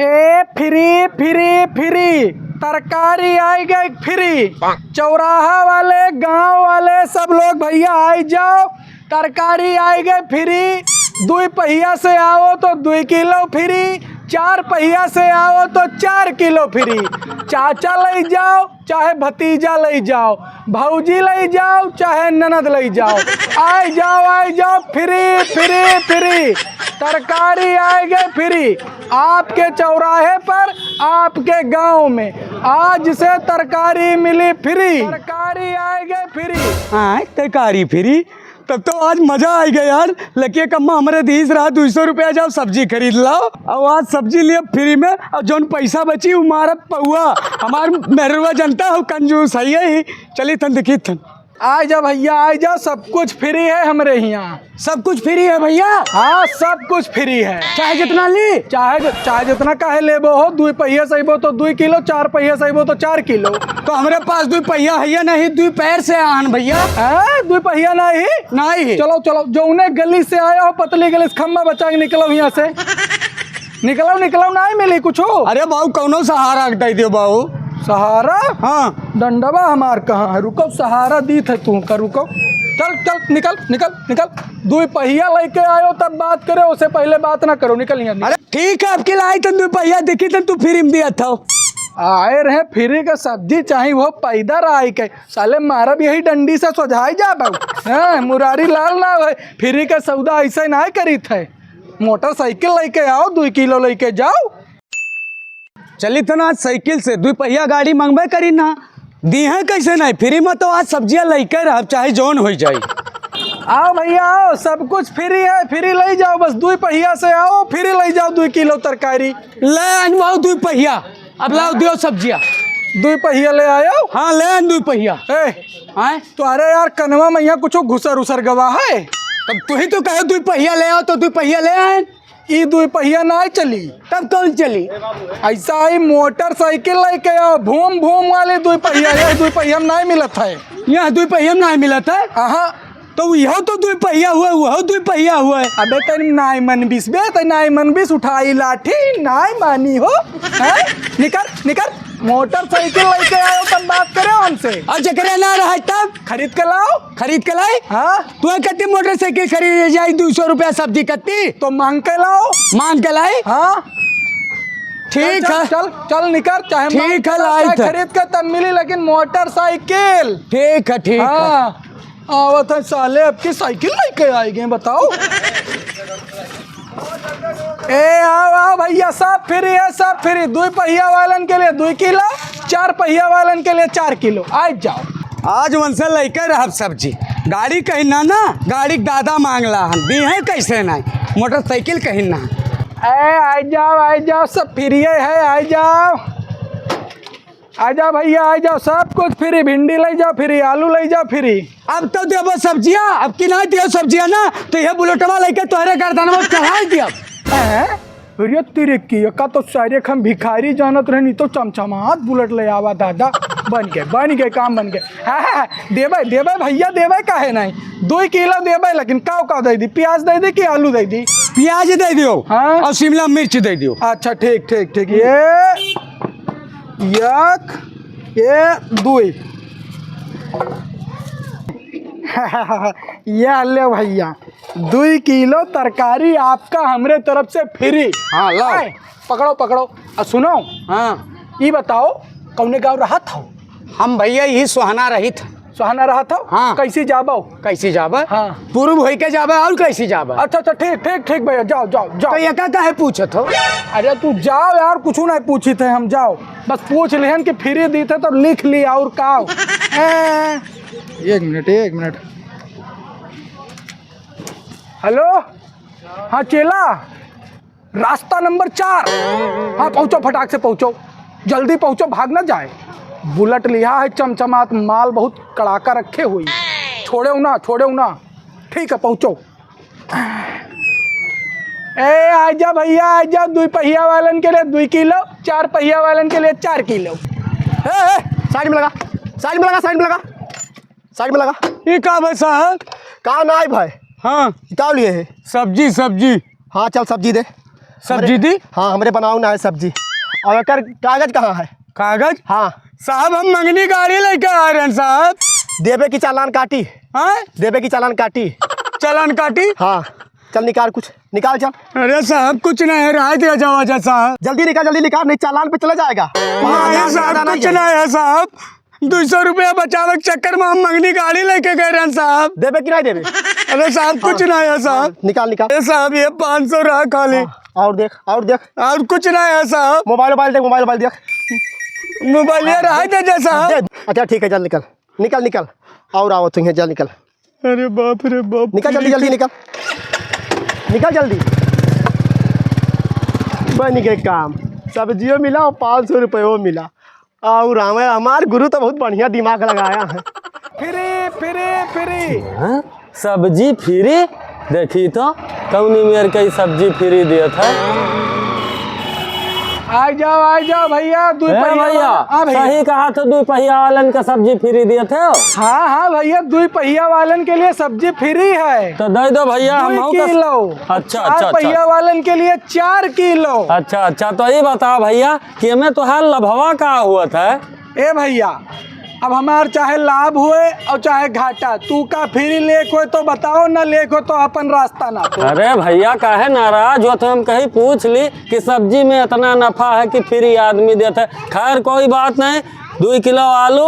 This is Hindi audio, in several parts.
ए फ्री फ्री फ्री तरकारी आई गई फ्री। चौराहा वाले गांव वाले सब लोग भैया आई जाओ, तरकारी आई गई फ्री। 2 पहिया से आओ तो 2 किलो फ्री, 4 पहिया से आओ तो 4 किलो फ्री। चाचा ले जाओ चाहे भतीजा ले जाओ, भौजी ले जाओ चाहे ननद ले जाओ, आई जाओ फ्री फ्री फ्री। तरकारी आएगी फ्री आपके चौराहे पर, आपके गांव में आज से तरकारी मिली फ्री। तरकारी आएगी फ्री। हाँ तरकारी फ्री, तब तो आज मजा आ गया यार। लकी कम्मा हमारे दीस रहा 200 रुपया जाओ सब्जी खरीद लाओ, और आज सब्जी लिए फ्री में, और जोन पैसा बची हमारा पौआ हमार मेहरुआ जनता हो कंजूस है ही। चली थन दिखी थन। आ जा भैया आ जा, सब कुछ फ्री है हमारे यहाँ। सब कुछ फ्री है भैया? हाँ सब कुछ फ्री है, चाहे जितना ली, चाहे जितना काहे लेबो हो। 2 पहिया सहीबो तो 2 किलो, 4 पहिया सहीबो तो 4 किलो। तो हमारे पास 2 पहिया है नहीं, 2 पैर से आन भैया। 2 पहिया नहीं। चलो जो उन्हें गली से आया हो, पतली गली से खम्बा बचा के निकलो यहाँ से। निकलो नहीं मिली कुछ। अरे बाबू कौनो सहारा दे दियो बाबू। सहारा? हाँ डंडवा हमार कहाँ है, रुको सहारा दी थे तू का, रुको। चल निकल। 2 पहिया लेके आयो तब बात करे, उससे पहले बात ना करो। निकल यहाँ। अरे ठीक है, आपके लाई तन 2 पहिया दिखी तन तू फ्री में दिया था। आए रहे फ्री का सब्जी चाहिए, वो पैदा रहा के साले मारा भी यही डंडी से सोझाई जा बाबू। मुरारी लाल ना भाई, फ्री का सौदा ऐसे ना करी थे। मोटरसाइकिल लेके आओ, 2 किलो लेके जाओ। चली तो ना आज साइकिल से 2 पहिया गाड़ी मंगबे करी ना, दी है कैसे नहीं फ्री में। तो आज सब्जियां लेकर अब चाहे जोन हो जाए। आओ भैया आओ, सब कुछ फ्री है, फ्री ले जाओ। बस 2 पहिया से आओ, फ्री ले जाओ 2 किलो तरकारी। ले अनवाओ 2 पहिया, अब लाओ दियो सब्जियां। 2 पहिया ले आयो। हाँ ले आन 2 पहिया। तो अरे यार कनवा मैया कुछ घुसर उसर गवा है। तब तू ही तो कहे 2 पहिया ले आओ, तो 2 पहिया ले आए। ये 2 पहिया ना चली, तब कौन चली? ऐसा ही मोटरसाइकिल लेके आओ, भूम वाले 2 पहिया। ये 2 पहिया में नहीं मिलत है, यहाँ 2 पहिया में नहीं मिला था। हाँ तो यह तो 2 पहिया हुआ, वह 2 पहिया हुआ। अबे तेन नाई मन बीस बे, तेन नाई मन बीस उठाई लाठी नाई मानी हो। निकर मोटरसाइकिल लेके आयो तब बात करे हमसे। और चक्कर ना रहा तब खरीद के लाए। हाँ तू कत्ती मोटरसाइकिल खरीद जाए 200 रुपया सब्जी कत्ती, तो मांग के लाए। हाँ ठीक है, चल निकर, चाहे ठीक है लाई खरीद के तब मिली, लेकिन मोटरसाइकिल ठीक है। हाँ आवत है साले, अब की साइकिल लेके आएंगे बताओ। आओ भैया, सब फ्री है, सब फ्री। 2 पहिया वालन के लिए 2 किलो, 4 पहिया वालन के लिए 4 किलो। आ जाओ आज वनसे लेकर अब सब्जी। गाड़ी कहीं ना गाड़ी दादा मांगला दी है कैसे नहीं, मोटरसाइकिल कहीं ना। आ जाओ सब फ्री है, आ जाओ भैया आ जाओ, सब कुछ फ्री। भिंडी ले जाओ फ्री, आलू ले जाओ फ्री। अब तो देव सब्जियां, अब की ना दियो सब्जियां ना, तो यह बुलेटवा लेके तोहरे गर्दन में चढ़ा दिया। भैया तेरे की का तो सारे हम भिखारी जानत रहनी, तो चमचमात बुलेट ले आवा दादा। बन गए काम बन गए। हाँ देवे भैया, देवे काहे नहीं। 2 किलो देवे, लेकिन का दे दी? प्याज दे दी कि आलू दे दी? प्याज दे दियो। हाँ और शिमला मिर्च दे दियो। अच्छा ठीक। ये 2 ये ले भैया, 2 किलो तरकारी आपका हमरे तरफ से फ्री। हाँ लाओ, पकड़ो। और सुनो, हाँ ये बताओ कौने गाँव रहा था? हम भैया यही सुहाना रही था। सुहाना रहा था? हाँ। कैसी जाबो? कैसी जाबा? हाँ पूर्व होई के जाबा और कैसी जाबा? अच्छा ठीक भैया, जाओ। तो ये का है पूछत हो? अरे तू जाओ यार, कुछ नहीं पूछी थे हम। जाओ बस पूछ लेहन कि फ्री दी थे तो लिख लिया। और का 1 मिनट। हेलो, हाँ चेला, रास्ता नंबर 4। हाँ पहुँचो, फटाक से पहुँचो, जल्दी पहुँचो, भाग ना जाए। बुलेट लिया है, चमचमात माल बहुत कड़ाका रखे हुई। छोड़े ना। ठीक है पहुँचो। आजा भैया आजा, 2 पहिया वालन के लिए 2 किलो, 4 पहिया वालन के लिए 4 किलो। साइड में लगा। ये का बसा है? का ना भाई? हाँ क्या लिए है? सब्जी। हाँ चल सब्जी दे। सब्जी दी? हाँ हमरे बनाऊ ना है सब्जी। और एकर कागज कहाँ है? कागज? हाँ साहब हम मंगनी गाड़ी लेके आ रहे हैं साहब। देवे की चालान काटी। हाँ देवे की चालान काटी। चालान काटी? हाँ चल निकाल, कुछ निकाल चल। अरे साहब कुछ नहीं है, राय दिया जाओ अच्छा साहब। जल्दी निकाल, नहीं चालान पे चला जाएगा। नहीं साहब कुछ नहीं है साहब, 200 रुपया बचावे के चक्कर में हम मंगनी गाड़ी लेके गए रहे साहब। देवे कि नहीं देवे? अरे साहब कुछ नहीं है साहब। निकाल। अरे साहब ये 500 रहा खाली। और देख और कुछ नहीं है साहब। मोबाइल देख, मोबाइल ये रहा दे साहब। अच्छा ठीक है, चल निकल। और आओ तुम, जल्द निकल। अरे बाप रे बाप। निकल जल्दी निकल जल्दी। बन गए काम, सब्जियों मिला और 500 रुपये मिला। और हमारे गुरु तो बहुत बढ़िया दिमाग लगाया है। फ्री। हाँ? सब्जी फ्री? देखी तो कौनी मेर कई सब्जी फ्री दिया था। आ जाओ भैया। भैया हाँ भैया, सही कहा तो 2 पहिया वालन का सब्जी फ्री दिए थे। हाँ भैया, 2 पहिया वालन के लिए सब्जी फ्री है। तो दे दो भैया। 2 किलो। अच्छा 4 पहिया वालन के लिए 4 किलो। अच्छा तो ये बताओ भैया कि हमें तो हाल लभवा का हुआ था। ए भैया, अब हमार चाहे लाभ हुए और चाहे घाटा, तू का फ्री लेक हो तो बताओ, न लेक हो तो अपन रास्ता ना तो। अरे भैया काहे नाराज हो? तो हम कहीं पूछ ली कि सब्जी में इतना नफा है कि फ्री आदमी देता है। खैर कोई बात नहीं, 2 किलो आलू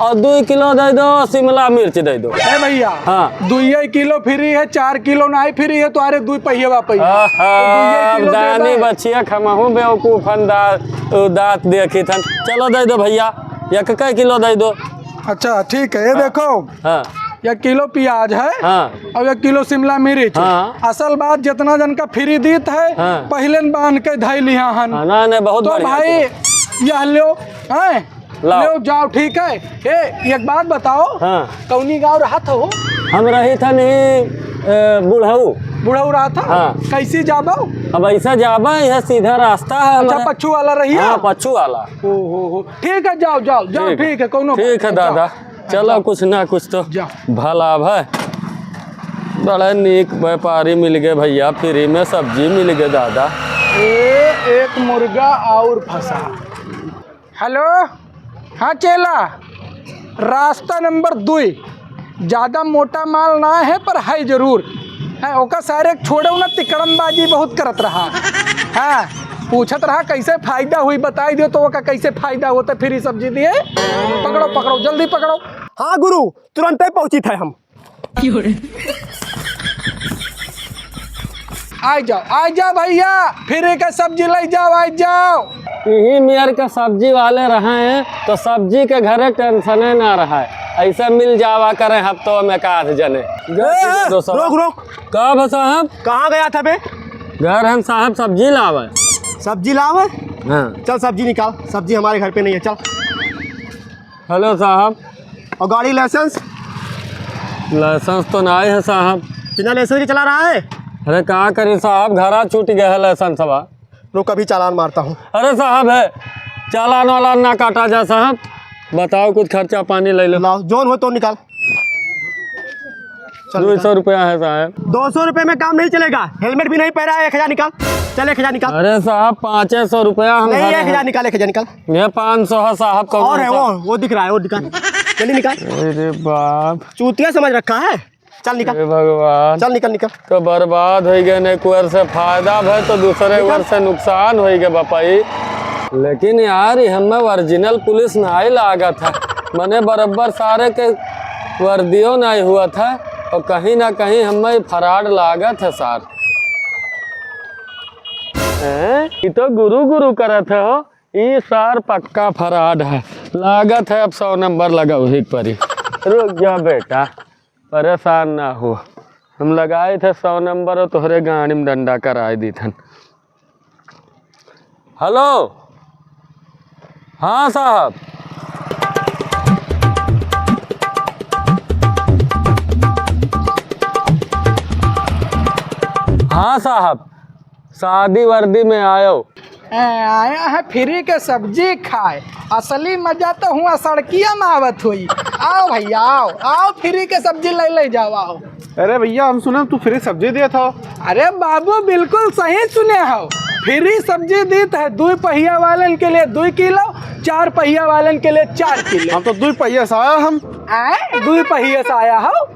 और 2 किलो दे दो शिमला मिर्च दे दो। ए भैया, हाँ 2 किलो फ्री है, 4 किलो नहीं फ्री है। तुम्हारे 2 पहिया दानी बचिया खमाहू बेवकूफन दांत देखी थन। चलो दे दो भैया, 1 किलो दे दो। अच्छा ठीक है, ये देखो। हाँ 1 किलो प्याज है। हाँ और 1 किलो शिमला मिर्च। हाँ। असल बात जितना जन का फ्री दीत है, हाँ। पहले बांध के धई लिया हन। नहीं बहुत तो बढ़िया। भाई यह लो, लाओ। लो जाओ, ठीक है। एक बात बताओ, हाँ कौनी गाँव रहा था हो? हम रही था नहीं बुढ़ऊ रहा था। हाँ। कैसी जाबो? अब ऐसा जाबा, यह सीधा रास्ता है अच्छा हमारा। पच्छू वाला रही है। हाँ पच्छू वाला। हो ठीक है, जाओ ठीक है, कोनो ठीक है दादा, चलो कुछ ना कुछ तो जाओ। भला भाई, बड़ा नीक व्यापारी मिल गए भैया, फ्री में सब्जी मिल गए दादा। एक मुर्गा और फंसा। हेलो, हाँ चेला, रास्ता नंबर 2, ज़्यादा मोटा माल ना है पर है जरूर है। ओका सारे छोड़ो ना, तिकड़मबाजी बहुत करत रहा। हाँ पूछत रहा कैसे फायदा हुई, बताई दो तो ओका कैसे फायदा होता, फ्री सब्जी दिए। पकड़ो जल्दी पकड़ो। हाँ गुरु, तुरंत ही पहुंची थे हम। आ जाओ भैया, फ्री का सब्जी ले जाओ, आ जाओ। यही मेयर के सब्जी वाले रहे हैं तो सब्जी के घरे टेंशन ना रहा है। ऐसा मिल जावा करें हफ्तों में 1 जने। रोक। कब है साहब? कहाँ गया था बे? घर हम साहब सब्जी लावे। सब्जी लावे? हाँ चल सब्जी निकाल, सब्जी हमारे घर पे नहीं है, चल। हेलो साहब। और गाड़ी लाइसेंस तो नहीं है साहब। बिना लाइसेंस के चला रहा है? अरे क्या करें साहब, घरा छूट गया है लाइसेंस सभा। रुक अभी चालान मारता हूँ। अरे साहब है, चालान वालान ना काटा जा साहब। बताओ कुछ खर्चा पानी ले लो। लाओ, जोन हो तो निकाल। 200 रुपया है साहब। 200 रुपये में काम नहीं चलेगा, हेलमेट भी नहीं पहना है। 1000 निकाल, चल 1000 निकाल। अरे साहब 500 रुपया हम नहीं, भरे हैं। 1000 निकाल, 1000 निकाल। ये 500 है साहब। कौन और है वो दिख रहा है, वो निकाल, जल्दी निकाल। अरे बाप, चूतिया समझ रखा है, चल निकाल। हे भगवान, चल निकल। तो बर्बाद हो गए। ने कुर से फायदा भय तो दूसरे वर से नुकसान हो गए बापाई। लेकिन यार हमें ओरिजिनल पुलिस नहीं लागा था, मने बराबर सारे के वर्दियों नहीं हुआ था और कहीं ना कहीं हमें फ्रॉड लागा था सार। ये तो गुरु करत है हो, ये सार पक्का फ्रॉड है। लागत है अब 100 नंबर लगा वही पर ही। रुक जा बेटा, परेशान ना हो, हम लगाए थे 100 नंबर और तोहरे गाड़ी में डंडा कराए दी थन। हेलो, हाँ साहब। हाँ साहब, शादी वर्दी में आयो। आया है फ्री के सब्जी खाए, असली मजा तो हुआ सड़किया में आवत हुई। आओ भैया आओ फ्री के सब्जी ले जाओ आओ। अरे भैया हम सुना तू फ्री सब्जी दिया था। अरे बाबू बिल्कुल सही सुने हो, फ्री सब्जी दीत है। 2 पहिया वालन के लिए 2 किलो, 4 पहिया वालन के लिए 4 किलो। हम तो 2 पहिया से आया हम। 2 पहिए से आया हो?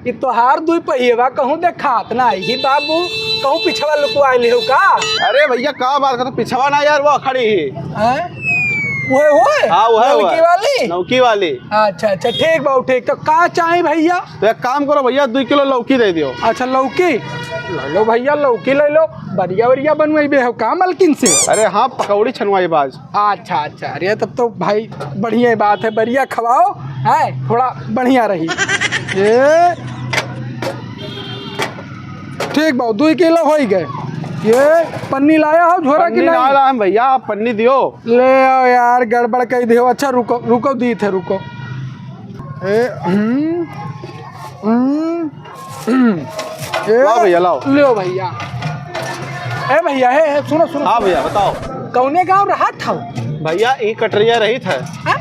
ये तोहार 2 पहिएवा कहूँ देखात ना ही बाबू, कहूँ पिछवा लुकवाइल हो का? अरे भैया का बात करते, पिछवा ना यार, वो खड़ी है। वो हाँ वो है नौकी वाली। नौकी वाली। अच्छा अच्छा ठीक बाबू ठीक। तो का चाहिए भैया? तो एक काम करो भैया, 2 किलो लौकी दे दियो। अच्छा लौकी ले लो भैया, लौकी ले लो। बढ़िया बढ़िया बनवाइबे हो का मलकिन से? अरे हाँ, पकौड़ी छनवाई बाज। अच्छा अच्छा, अरे तब तो भाई बढ़िया बात है, बढ़िया खवाओ है, थोड़ा बढ़िया रही। ये ठीक बाबू 2 किलो हो गए। ये पन्नी लाया हो झोरा की नहीं? लाया हम भैया, आप पन्नी दियो। ले आओ यार, गड़बड़ कही दियो। अच्छा रुको रुको, दी थे रुको। लाओ भैया लाओ। लो भैया। ए भैया है, सुनो सुनो। हाँ भैया बताओ। कौने गाँव रहा था? भैया ये कटरिया रही था।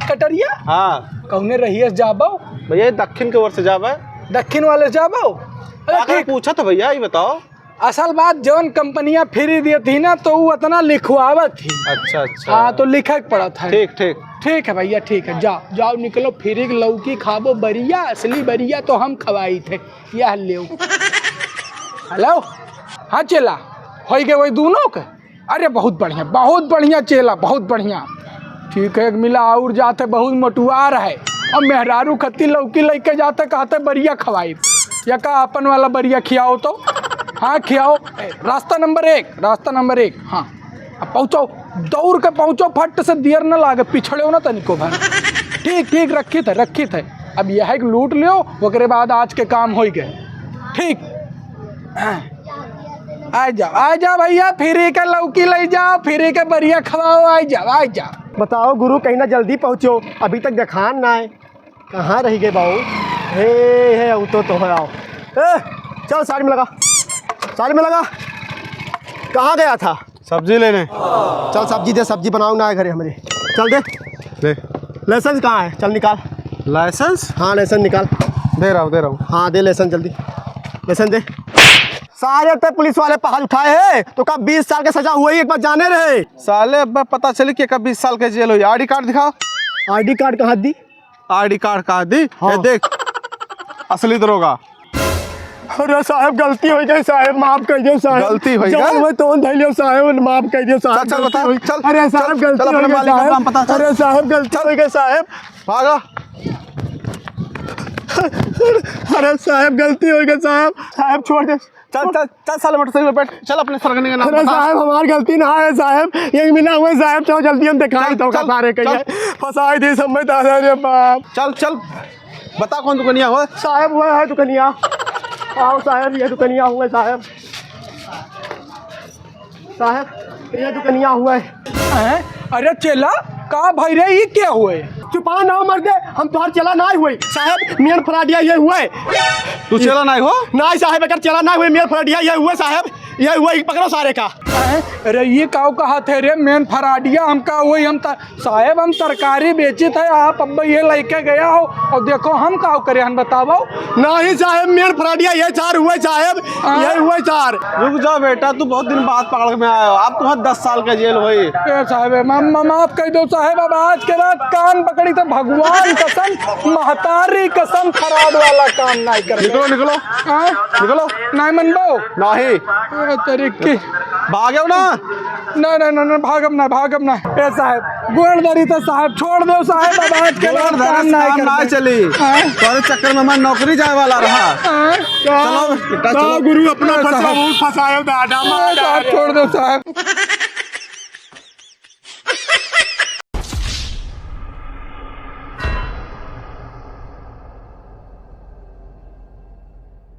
कटरिया? हाँ। कौने रही जाबो? भैया दक्षिण के ओर से जाबे। दक्षिण वाले जाबो? ठीक पूछा तो भैया, ये बताओ। असल बात जौन कंपनियां फ्री दी थी ना, तो वो उतना लिखवावत थी। अच्छा अच्छा। हाँ तो लिखा पड़ा था। ठीक ठीक ठीक है भैया ठीक है। जाओ जाओ निकलो, फ्री की लौकी खाबो, बढ़िया असली बढ़िया तो हम खवाई थे। यह ले हेलो। हाँ चेला हो गए वही दोनों के? अरे बहुत बढ़िया चेला, बहुत बढ़िया। ठीक है, एक मिला और जाते बहुत मोटुआ रहे, और मेहरारू खत्ती लौकी लेके जाते, कहते बढ़िया खवाई। या का अपन वाला बढ़िया खियाओ तो? हाँ खियाओ। रास्ता नंबर 1। हाँ अब पहुँचो, दौड़ के पहुँचो, फट से देर न लागे, पिछड़े हो ना तनिको भर। ठीक ठीक रखी थे। अब यह लूट लियो, ओकरे बाद आज के काम हो गए। ठीक आ जाओ भैया, फ्री के लौकी ले जाओ, फ्री के बढ़िया खवाओ। आ जाओ। बताओ गुरु, कहीं ना जल्दी पहुँचो, अभी तक देखान ना है। कहाँ रह गए बाबू? हे तो हो आओ। चल साड़ी में लगा। कहाँ गया था? सब्जी लेने। चल सब्जी दे, सब्जी बनाओ ना है घरे हमारे। चल दे। ले। लाइसेंस कहाँ है? चल निकाल। लाइसेंस? हाँ लाइसेंस निकाल। दे रहा हूँ। हाँ दे लाइसेंस जल्दी, लाइसेंस दे। सारे तक पुलिस वाले पहाड़ उठाए हैं, तो कब 20 साल के सजा हुई, एक बार जाने रहे। साले अब पता चली कि कब 20 साल के जेल हुई। आईडी कार्ड दिखाओ। आईडी कार्ड कहाँ दी? आईडी कार्ड कहाँ दी? हाँ। देख असली दरोगा। अरे साहब गलती हो गई साहब, माफ कर दियो साहब। गलती हो गई मैं तो धैलियो साहब, माफ कर दियो साहब। चल बता। चल। अरे साहब गलती हो गई साहब। अरे साहब गलती हो गई साहब। भागा। अरे साहब गलती हो गई साहब छोड़ दे। चल साले मोटरसाइकिल पे बैठ, चल अपने सरगने का नाम बता। अरे साहब हमारी गलती ना है साहब, यही मिला हुआ साहब। चलो जल्दी हम दिखाई तो का सारे कहिए फसाई दी सब में दादा रे बाप। चल बता कौन दुकनिया हो? साहब वो है दुकनिया। आओ साहब, ये दुकनिया हुआ साहब ये दुकनिया हुआ है। अरे चेला का भाई रे, ये क्या हुए? चुपा ना मर गए, हम तो चला ना हुए साहब, मेन फराडिया ये हुए। तू चला ना हो? ना साहब, अगर चला ना हुए मेन फराडिया ये हुए साहब, ये हुआ पकड़ो सारे का। अरे ये काव कहा थे रे मेन फराडिया? हम का वही साहब हम तरकारी बेची थे, आप अब ये लेके गया हो और देखो हम काव करे, हम बताओ। नहीं साहब मेन फराडिया ये 4 हुए साहब, ये हुए 4। रुक जाओ बेटा, तू बहुत दिन बाद पकड़ में आया हो, आप तुम्हें 10 साल का जेल हुई। साहब माफ कर दो साहब, अब आज के बाद कान पकड़ी तो भगवान कसम, महतारी कसम, खराब वाला काम नहीं कर। निकलो नहीं मनबो नहीं तरीके भागो ना। ना भागम ना। ए साहब गोड़दारी तो साहब छोड़ दो साहब, अब आज के बाद काम नहीं चली। तुम्हारे चक्कर में मैं नौकरी जाए वाला रहा। चलो गुरु अपना फंसाया दादा, छोड़ दो साहब।